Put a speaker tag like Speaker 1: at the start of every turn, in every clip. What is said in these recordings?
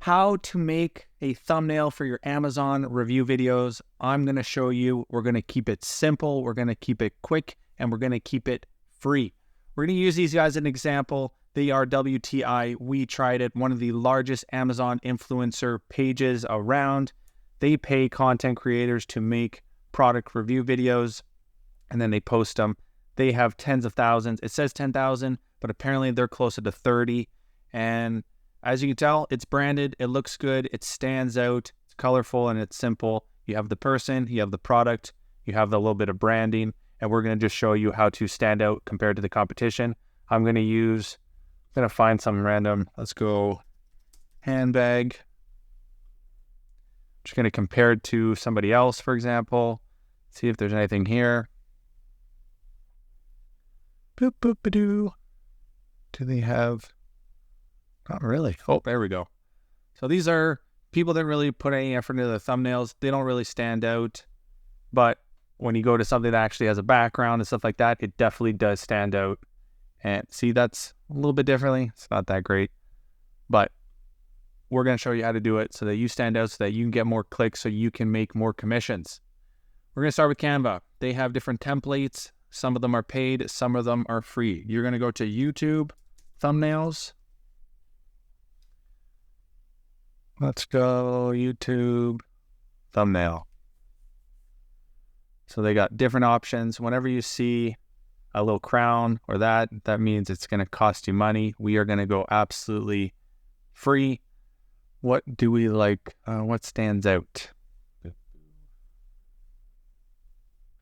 Speaker 1: how to make a thumbnail for your Amazon review videos. I'm going to show you. We're going to keep it simple. We're going to keep it quick, and we're going to keep it free. We're going to use these guys as an example. They are WTI. We tried it. One of the largest Amazon influencer pages around. They pay content creators to make product review videos, and then they post them. They have tens of thousands. It says 10,000, but apparently they're closer to 30. And as you can tell, it's branded. It looks good. It stands out. It's colorful and it's simple. You have the person, you have the product, you have the little bit of branding, and we're going to just show you how to stand out compared to the competition. I'm going to find some random. Let's go handbag. Just going to compare it to somebody else, for example. See if there's anything here. Boop, boop, ba-doo. Do they have... Not really. Oh, there we go. So these are people that really put any effort into the thumbnails. They don't really stand out. But when you go to something that actually has a background and stuff like that, it definitely does stand out. And see, that's a little bit differently. It's not that great. But we're going to show you how to do it so that you stand out, so that you can get more clicks, so you can make more commissions. We're going to start with Canva. They have different templates. Some of them are paid. Some of them are free. You're going to go to YouTube, thumbnails. Let's go YouTube, thumbnail. So they got different options. Whenever you see a little crown or that means it's going to cost you money. We are going to go absolutely free. What do we like? What stands out?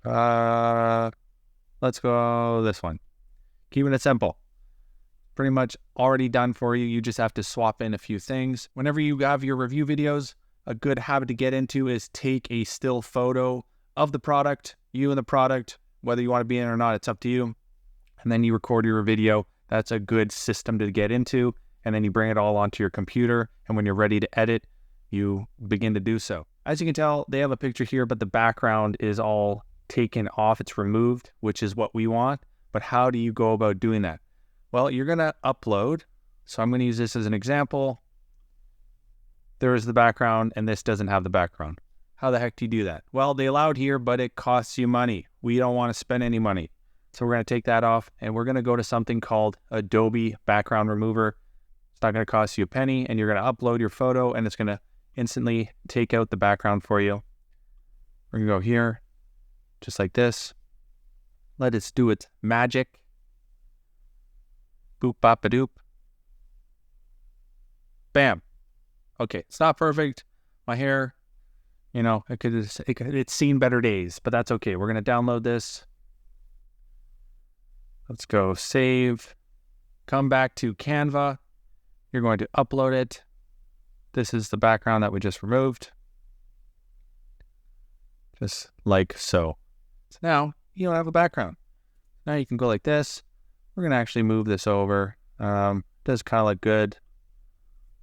Speaker 1: Let's go this one. Keeping it simple. Pretty much already done for you. You just have to swap in a few things. Whenever you have your review videos, a good habit to get into is take a still photo of the product, you and the product, whether you want to be in it or not, it's up to you. And then you record your video. That's a good system to get into. And then you bring it all onto your computer. And when you're ready to edit, you begin to do so. As you can tell, they have a picture here, but the background is all taken off. It's removed, which is what we want. But how do you go about doing that? Well, you're going to upload. So I'm going to use this as an example. There is the background, and this doesn't have the background. How the heck do you do that? Well, they allow it here, but it costs you money. We don't want to spend any money. So we're going to take that off, and we're going to go to something called Adobe Background Remover. It's not going to cost you a penny, and you're going to upload your photo, and it's going to instantly take out the background for you. We're going to go here, just like this. Let it do its magic. Boop, bop, a doop. Bam. Okay, it's not perfect. My hair, it's seen better days, but that's okay. We're going to download this. Let's go save. Come back to Canva. You're going to upload it. This is the background that we just removed. Just like so. So now you don't have a background. Now you can go like this. We're going to actually move this over. Does kind of look good.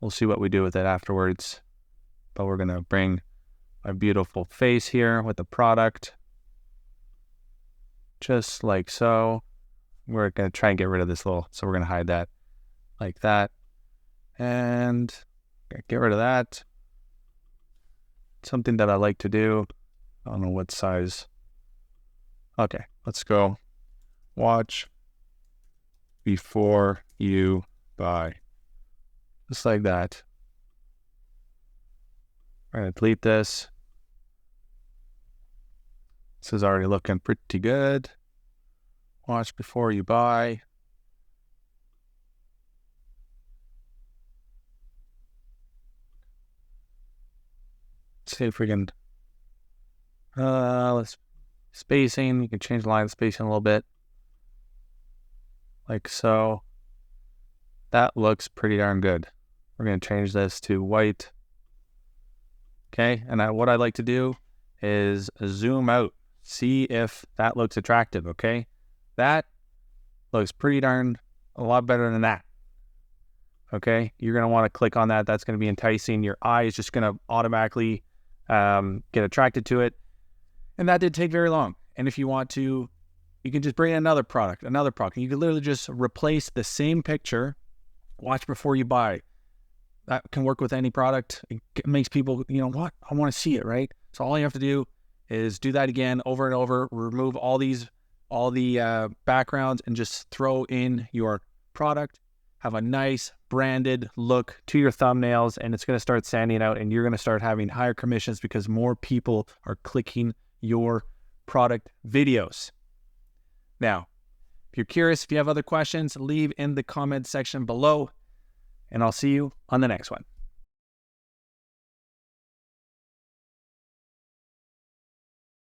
Speaker 1: We'll see what we do with it afterwards. But we're going to bring my beautiful face here with the product. Just like so. We're going to try and get rid of this little, so we're going to hide that like that. And get rid of that. Something that I like to do. I don't know what size. Okay, let's go. Watch before you buy. Just like that. I'm going to delete this. This is already looking pretty good. Watch before you buy. Let's see if we can, let's spacing. You can change the line spacing a little bit. Like so. That looks pretty darn good. We're going to change this to white. Okay, and what I like to do is zoom out. See if that looks attractive, okay? That looks pretty darn a lot better than that. Okay, you're going to want to click on that. That's going to be enticing. Your eye is just going to automatically get attracted to it. And that didn't take very long. And if you want to, you can just bring in another product. You can literally just replace the same picture. Watch before you buy. that can work with any product. It makes people, you know what, I want to see it, right? So all you have to do is do that again over and over, remove all the backgrounds and just throw in your product, have a nice branded look to your thumbnails, and it's going to start standing out, and you're going to start having higher commissions because more people are clicking your product videos. Now, if you're curious, if you have other questions, leave in the comment section below, and I'll see you on the next one.